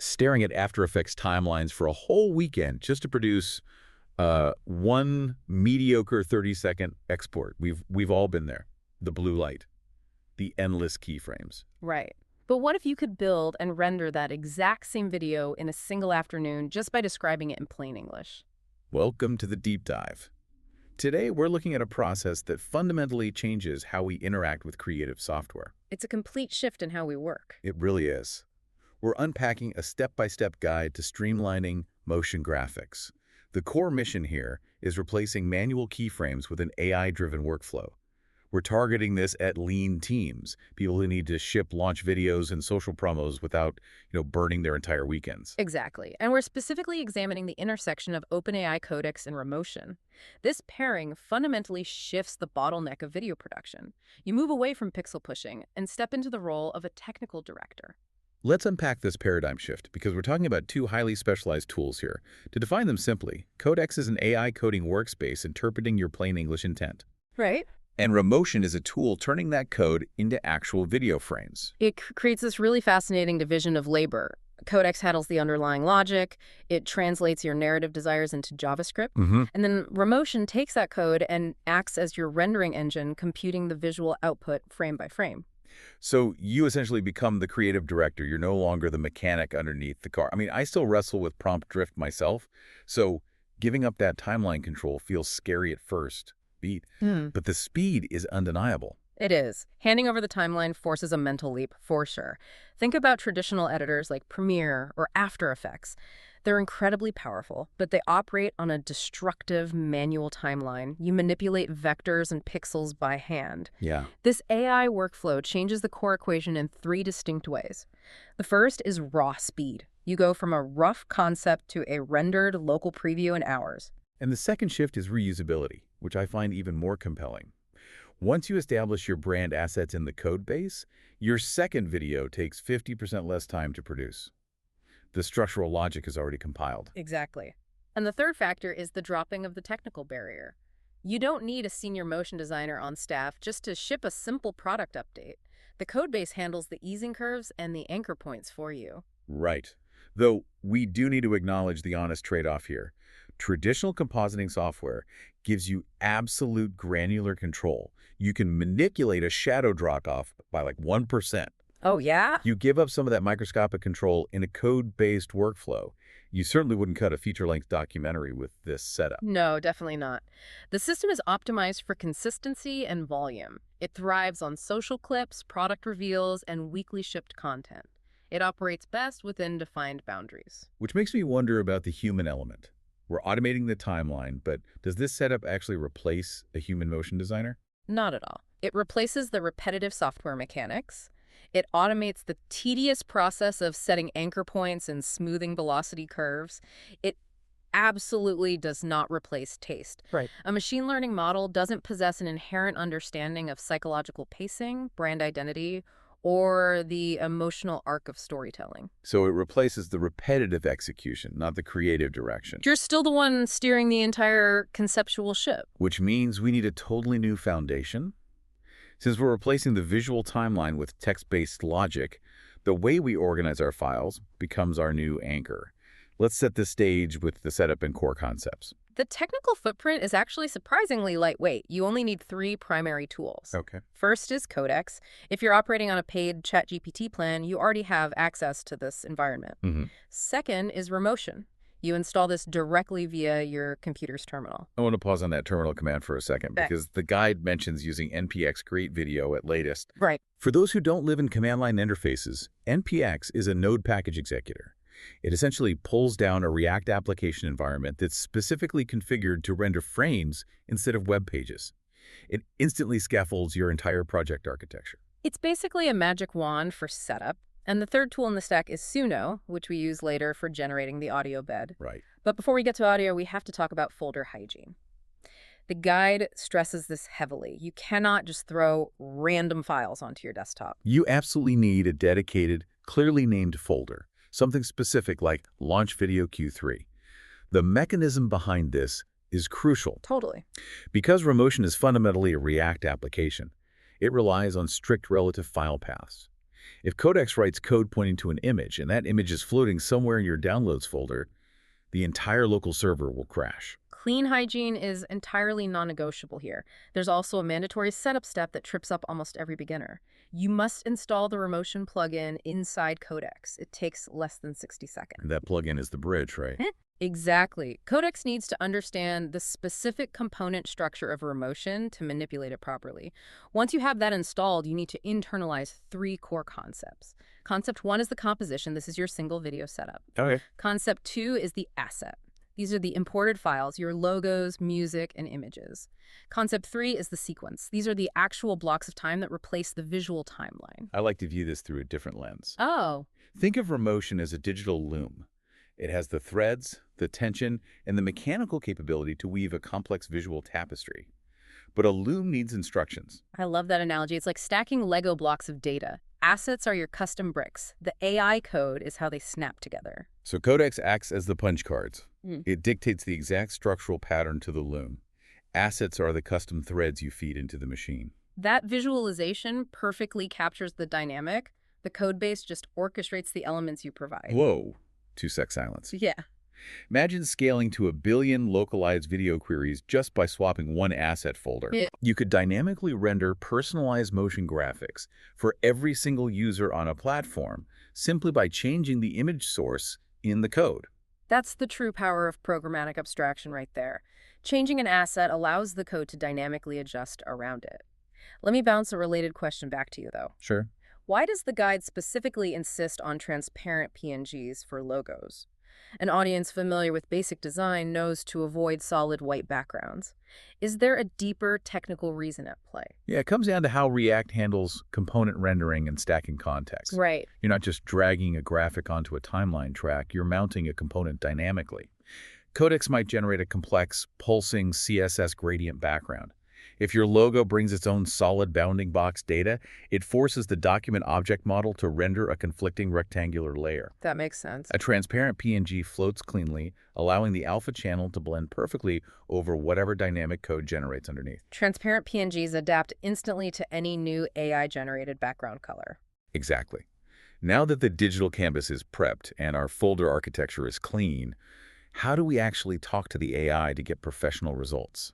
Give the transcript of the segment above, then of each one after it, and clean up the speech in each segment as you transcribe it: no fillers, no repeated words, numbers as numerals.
staring at After Effects timelines for a whole weekend just to produce one mediocre 30-second export. We've all been there. The blue light, the endless keyframes. Right. But what if you could build and render that exact same video in a single afternoon just by describing it in plain English? Welcome to the deep dive. Today, we're looking at a process that fundamentally changes how we interact with creative software. It's a complete shift in how we work. It really is. We're unpacking a step-by-step guide to streamlining motion graphics. The core mission here is replacing manual keyframes with an AI-driven workflow. We're targeting this at lean teams, people who need to ship launch videos and social promos without, burning their entire weekends. Exactly. And we're specifically examining the intersection of OpenAI Codex and Remotion. This pairing fundamentally shifts the bottleneck of video production. You move away from pixel pushing and step into the role of a technical director. Let's unpack this paradigm shift, because we're talking about two highly specialized tools here. To define them simply, Codex is an AI coding workspace interpreting your plain English intent. Right. And Remotion is a tool turning that code into actual video frames. It creates this really fascinating division of labor. Codex handles the underlying logic, it translates your narrative desires into JavaScript, and then Remotion takes that code and acts as your rendering engine, computing the visual output frame by frame. So you essentially become the creative director. You're no longer the mechanic underneath the car. I mean, I still wrestle with prompt drift myself, so giving up that timeline control feels scary at first. But the speed is undeniable. It is. Handing over the timeline forces a mental leap, for sure. Think about traditional editors like Premiere or After Effects. They're incredibly powerful, but they operate on a destructive manual timeline. You manipulate vectors and pixels by hand. Yeah. This AI workflow changes the core equation in three distinct ways. The first is raw speed. You go from a rough concept to a rendered local preview in hours. And the second shift is reusability, which I find even more compelling. Once you establish your brand assets in the code base, your second video takes 50% less time to produce. The structural logic is already compiled. Exactly. And the third factor is the dropping of the technical barrier. You don't need a senior motion designer on staff just to ship a simple product update. The code base handles the easing curves and the anchor points for you. Right. Though we do need to acknowledge the honest trade-off here. Traditional compositing software gives you absolute granular control. You can manipulate a shadow drop-off by like 1%. Oh, yeah? You give up some of that microscopic control in a code-based workflow. You certainly wouldn't cut a feature-length documentary with this setup. No, definitely not. The system is optimized for consistency and volume. It thrives on social clips, product reveals, and weekly shipped content. It operates best within defined boundaries. Which makes me wonder about the human element. We're automating the timeline, but does this setup actually replace a human motion designer? Not at all. It replaces the repetitive software mechanics. It automates the tedious process of setting anchor points and smoothing velocity curves. It absolutely does not replace taste. Right. A machine learning model doesn't possess an inherent understanding of psychological pacing, brand identity, or the emotional arc of storytelling. So it replaces the repetitive execution, not the creative direction. You're still the one steering the entire conceptual ship. Which means we need a totally new foundation. Since we're replacing the visual timeline with text-based logic, the way we organize our files becomes our new anchor. Let's set the stage with the setup and core concepts. The technical footprint is actually surprisingly lightweight. You only need three primary tools. Okay. First is Codex. If you're operating on a paid ChatGPT plan, you already have access to this environment. Second is Remotion. You install this directly via your computer's terminal. I want to pause on that terminal command for a second, because the guide mentions using npx create video at latest. Right. For those who don't live in command line interfaces, npx is a node package executor. It essentially pulls down a React application environment that's specifically configured to render frames instead of web pages. It instantly scaffolds your entire project architecture. It's basically a magic wand for setup. And the third tool in the stack is Suno, which we use later for generating the audio bed. Right. But before we get to audio, we have to talk about folder hygiene. The guide stresses this heavily. You cannot just throw random files onto your desktop. You absolutely need a dedicated, clearly named folder, something specific like Launch Video Q3. The mechanism behind this is crucial. Totally. Because Remotion is fundamentally a React application, it relies on strict relative file paths. If Codex writes code pointing to an image and that image is floating somewhere in your downloads folder, the entire local server will crash. Clean hygiene is entirely non-negotiable here. There's also a mandatory setup step that trips up almost every beginner. You must install the Remotion plugin inside Codex. It takes less than 60 seconds. And that plugin is the bridge, right? Exactly. Codex needs to understand the specific component structure of Remotion to manipulate it properly. Once you have that installed, you need to internalize 3 core concepts. Concept 1 is the composition. This is your single video setup. Okay. Concept 2 is the asset. These are the imported files, your logos, music, and images. Concept 3 is the sequence. These are the actual blocks of time that replace the visual timeline. I like to view this through a different lens. Oh. Think of Remotion as a digital loom. It has the threads, the tension, and the mechanical capability to weave a complex visual tapestry. But a loom needs instructions. I love that analogy. It's like stacking Lego blocks of data. Assets are your custom bricks. The AI code is how they snap together. So Codex acts as the punch cards. Mm. It dictates the exact structural pattern to the loom. Assets are the custom threads you feed into the machine. That visualization perfectly captures the dynamic. The code base just orchestrates the elements you provide. Whoa. 2-sec silence. Yeah. Imagine scaling to 1 billion localized video queries just by swapping one asset folder. Yeah. You could dynamically render personalized motion graphics for every single user on a platform simply by changing the image source in the code. That's the true power of programmatic abstraction right there. Changing an asset allows the code to dynamically adjust around it. Let me bounce a related question back to you, though. Sure. Why does the guide specifically insist on transparent PNGs for logos? An audience familiar with basic design knows to avoid solid white backgrounds. Is there a deeper technical reason at play? Yeah, it comes down to how React handles component rendering and stacking context. Right. You're not just dragging a graphic onto a timeline track, you're mounting a component dynamically. Codex might generate a complex, pulsing CSS gradient background. If your logo brings its own solid bounding box data, it forces the document object model to render a conflicting rectangular layer. That makes sense. A transparent PNG floats cleanly, allowing the alpha channel to blend perfectly over whatever dynamic code generates underneath. Transparent PNGs adapt instantly to any new AI-generated background color. Exactly. Now that the digital canvas is prepped and our folder architecture is clean, how do we actually talk to the AI to get professional results?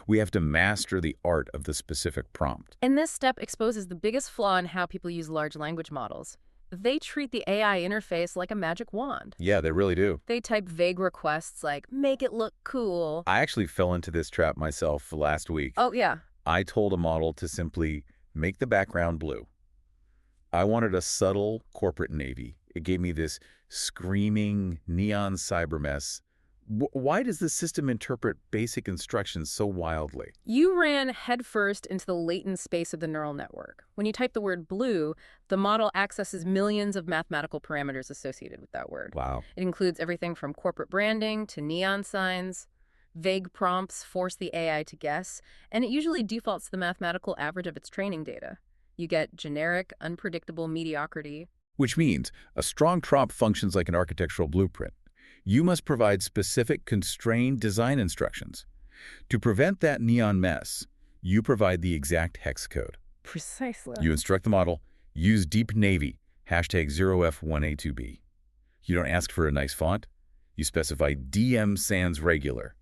We have to master the art of the specific prompt. And this step exposes the biggest flaw in how people use large language models. They treat the AI interface like a magic wand. Yeah, they really do. They type vague requests like, make it look cool. I actually fell into this trap myself last week. Oh, yeah. I told a model to simply make the background blue. I wanted a subtle corporate navy. It gave me this screaming neon cyber mess. Why does the system interpret basic instructions so wildly? You ran headfirst into the latent space of the neural network. When you type the word blue, the model accesses millions of mathematical parameters associated with that word. Wow. It includes everything from corporate branding to neon signs. Vague prompts force the AI to guess, and it usually defaults to the mathematical average of its training data. You get generic, unpredictable mediocrity. Which means a strong prompt functions like an architectural blueprint. You must provide specific, constrained design instructions. To prevent that neon mess, you provide the exact hex code. Precisely. You instruct the model, use deep navy, #0f1a2b. You don't ask for a nice font. You specify DM sans regular.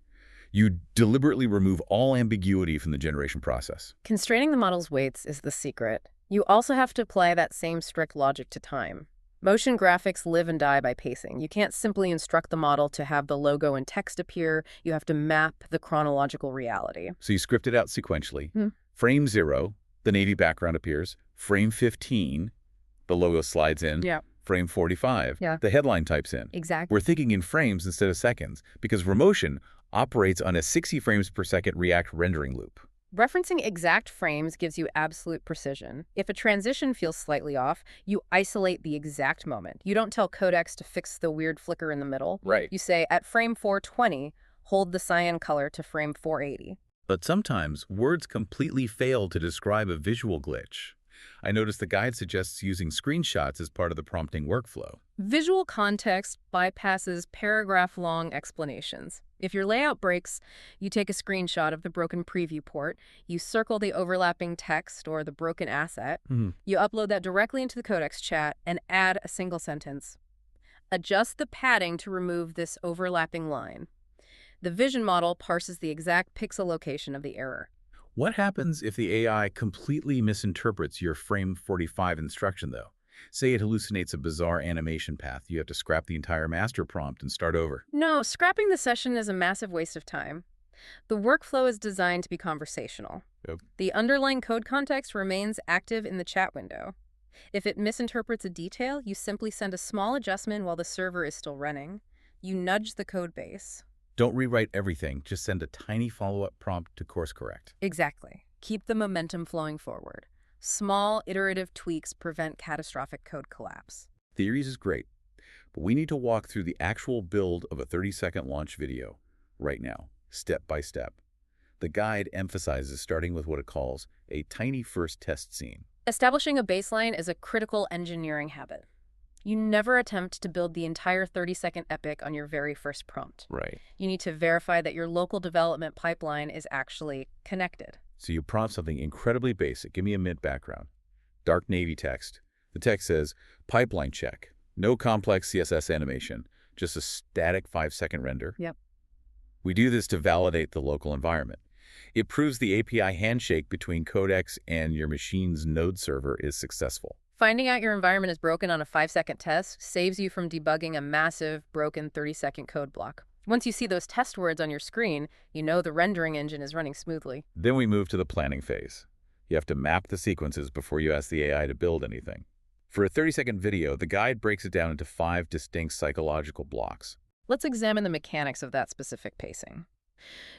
You deliberately remove all ambiguity from the generation process. Constraining the model's weights is the secret. You also have to apply that same strict logic to time. Motion graphics live and die by pacing. You can't simply instruct the model to have the logo and text appear. You have to map the chronological reality. So you script it out sequentially. Frame 0, the navy background appears. Frame 15, the logo slides in. Yeah. Frame 45, Yeah. the headline types in. Exactly. We're thinking in frames instead of seconds because Remotion operates on a 60 frames per second React rendering loop. Referencing exact frames gives you absolute precision. If a transition feels slightly off, you isolate the exact moment. You don't tell Codex to fix the weird flicker in the middle. Right. You say, at frame 420, hold the cyan color to frame 480. But sometimes words completely fail to describe a visual glitch. I noticed the guide suggests using screenshots as part of the prompting workflow. Visual context bypasses paragraph-long explanations. If your layout breaks, you take a screenshot of the broken preview port, you circle the overlapping text or the broken asset, you upload that directly into the Codex chat, and add a single sentence. Adjust the padding to remove this overlapping line. The vision model parses the exact pixel location of the error. What happens if the AI completely misinterprets your frame 45 instruction, though? Say it hallucinates a bizarre animation path. You have to scrap the entire master prompt and start over. No, scrapping the session is a massive waste of time. The workflow is designed to be conversational. Yep. The underlying code context remains active in the chat window. If it misinterprets a detail, you simply send a small adjustment while the server is still running. You nudge the code base. Don't rewrite everything. Just send a tiny follow-up prompt to course correct. Exactly. Keep the momentum flowing forward. Small, iterative tweaks prevent catastrophic code collapse. Theories is great, but we need to walk through the actual build of a 30-second launch video right now, step by step. The guide emphasizes starting with what it calls a tiny first test scene. Establishing a baseline is a critical engineering habit. You never attempt to build the entire 30-second epic on your very first prompt. Right. You need to verify that your local development pipeline is actually connected. So you prompt something incredibly basic. Give me a mint background. Dark navy text. The text says, pipeline check. No complex CSS animation. Just a static 5-second render. Yep. We do this to validate the local environment. It proves the API handshake between Codex and your machine's node server is successful. Finding out your environment is broken on a 5-second test saves you from debugging a massive, broken 30-second code block. Once you see those test words on your screen, you know the rendering engine is running smoothly. Then we move to the planning phase. You have to map the sequences before you ask the AI to build anything. For a 30-second video, the guide breaks it down into 5 distinct psychological blocks. Let's examine the mechanics of that specific pacing.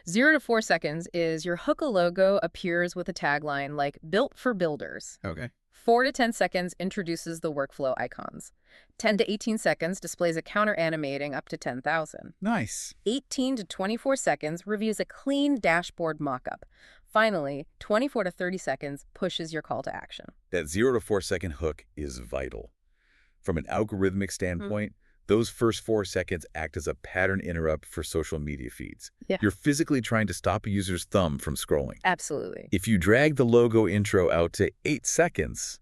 0 to 4 seconds is your hook logo appears with a tagline like "Built for Builders." Okay. 4 to 10 seconds introduces the workflow icons. 10 to 18 seconds displays a counter animating up to 10,000. Nice. 18 to 24 seconds reviews a clean dashboard mockup. Finally, 24 to 30 seconds pushes your call to action. That 0 to 4 second hook is vital. From an algorithmic standpoint, those first 4 seconds act as a pattern interrupt for social media feeds. Yeah. You're physically trying to stop a user's thumb from scrolling. Absolutely. If you drag the logo intro out to 8 seconds,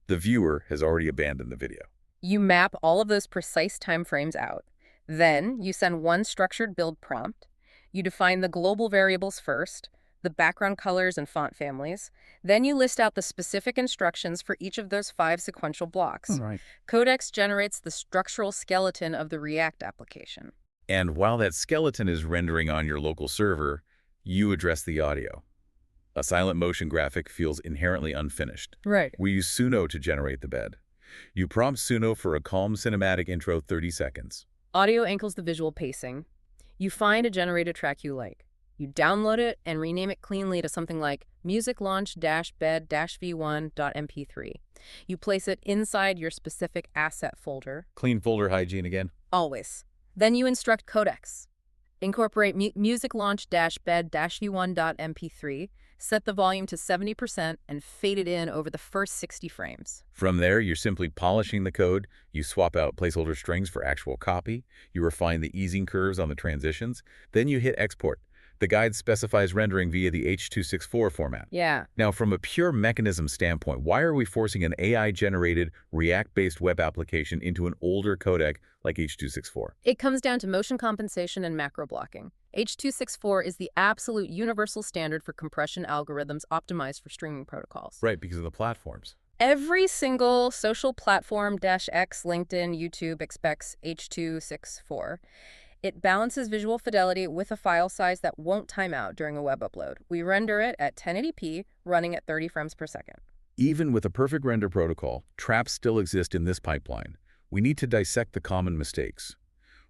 the viewer has already abandoned the video. You map all of those precise timeframes out. Then you send one structured build prompt. You define the global variables first, the background colors and font families. Then you list out the specific instructions for each of those 5 sequential blocks. Right. Codex generates the structural skeleton of the React application. And while that skeleton is rendering on your local server, you address the audio. A silent motion graphic feels inherently unfinished. Right. We use Suno to generate the bed. You prompt Suno for a calm cinematic intro 30 seconds. Audio ankles the visual pacing. You find a generated track you like. You download it and rename it cleanly to something like musiclaunch-bed-v1.mp3. You place it inside your specific asset folder. Clean folder hygiene again. Always. Then you instruct Codex. Incorporate musiclaunch-bed-v1.mp3, set the volume to 70%, and fade it in over the first 60 frames. From there, you're simply polishing the code. You swap out placeholder strings for actual copy. You refine the easing curves on the transitions. Then you hit export. The guide specifies rendering via the H.264 format. Yeah. Now, from a pure mechanism standpoint, why are we forcing an AI-generated, React-based web application into an older codec like H.264? It comes down to motion compensation and macro blocking. H.264 is the absolute universal standard for compression algorithms optimized for streaming protocols. Right, because of the platforms. Every single social platform -X, LinkedIn, YouTube expects H.264. It balances visual fidelity with a file size that won't time out during a web upload. We render it at 1080p, running at 30 frames per second. Even with a perfect render protocol, traps still exist in this pipeline. We need to dissect the common mistakes.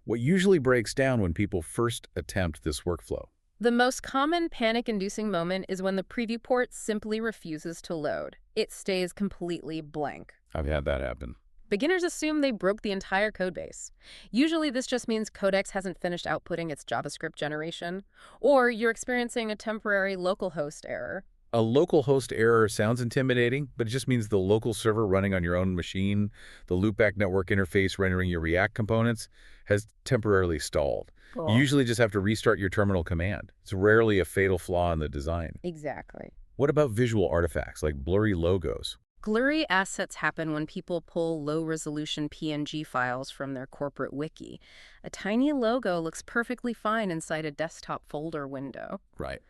What usually breaks down when people first attempt this workflow? The most common panic-inducing moment is when the preview port simply refuses to load. It stays completely blank. I've had that happen. Beginners assume they broke the entire codebase. Usually this just means Codex hasn't finished outputting its JavaScript generation, or you're experiencing a temporary localhost error. A local host error sounds intimidating, but it just means the local server running on your own machine, the loopback network interface rendering your React components, has temporarily stalled. You Cool. usually just have to restart your terminal command. It's rarely a fatal flaw in the design. Exactly. What about visual artifacts like blurry logos? Blurry assets happen when people pull low-resolution PNG files from their corporate wiki. A tiny logo looks perfectly fine inside a desktop folder window. Right.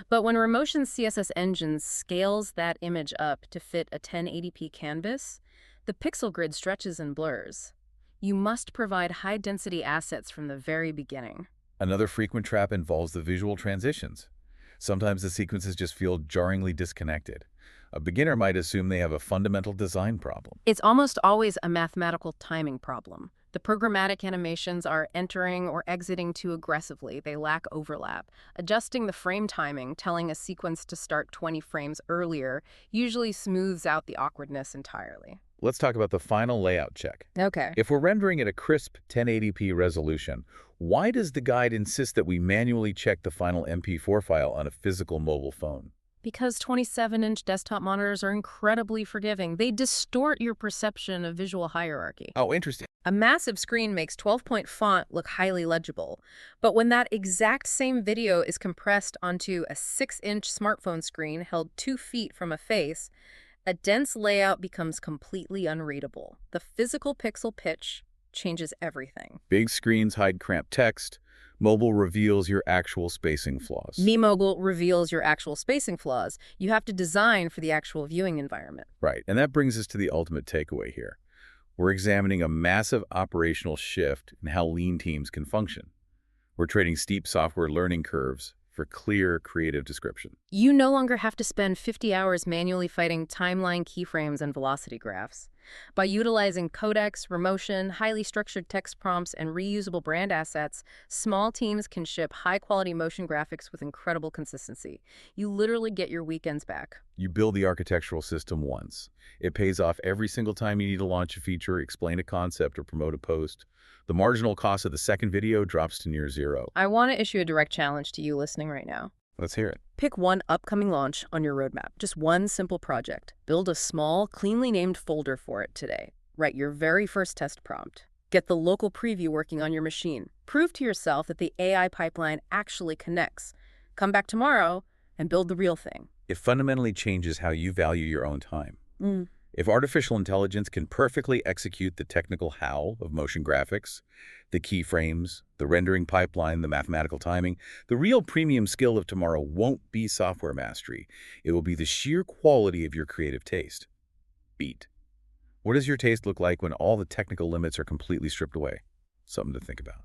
But when Remotion's CSS engine scales that image up to fit a 1080p canvas, the pixel grid stretches and blurs. You must provide high-density assets from the very beginning. Another frequent trap involves the visual transitions. Sometimes the sequences just feel jarringly disconnected. A beginner might assume they have a fundamental design problem. It's almost always a mathematical timing problem. The programmatic animations are entering or exiting too aggressively. They lack overlap. Adjusting the frame timing, telling a sequence to start 20 frames earlier, usually smooths out the awkwardness entirely. Let's talk about the final layout check. Okay. If we're rendering at a crisp 1080p resolution, why does the guide insist that we manually check the final MP4 file on a physical mobile phone? Because 27-inch desktop monitors are incredibly forgiving. They distort your perception of visual hierarchy. Oh, interesting. A massive screen makes 12-point font look highly legible, but when that exact same video is compressed onto a 6-inch smartphone screen held 2 feet from a face, a dense layout becomes completely unreadable. The physical pixel pitch changes everything. Big screens hide cramped text. Mobile reveals your actual spacing flaws. Mobile reveals your actual spacing flaws. You have to design for the actual viewing environment. Right, and that brings us to the ultimate takeaway here. We're examining a massive operational shift in how lean teams can function. We're trading steep software learning curves for clear creative description. You no longer have to spend 50 hours manually fighting timeline keyframes and velocity graphs. By utilizing Codex, Remotion, highly structured text prompts, and reusable brand assets, small teams can ship high-quality motion graphics with incredible consistency. You literally get your weekends back. You build the architectural system once. It pays off every single time you need to launch a feature, explain a concept, or promote a post. The marginal cost of the second video drops to near zero. I want to issue a direct challenge to you listening right now. Let's hear it. Pick one upcoming launch on your roadmap, just one simple project. Build a small, cleanly named folder for it today. Write your very first test prompt. Get the local preview working on your machine. Prove to yourself that the AI pipeline actually connects. Come back tomorrow and build the real thing. It fundamentally changes how you value your own time. If artificial intelligence can perfectly execute the technical how of motion graphics, the keyframes, the rendering pipeline, the mathematical timing, the real premium skill of tomorrow won't be software mastery. It will be the sheer quality of your creative taste. Beat. What does your taste look like when all the technical limits are completely stripped away? Something to think about.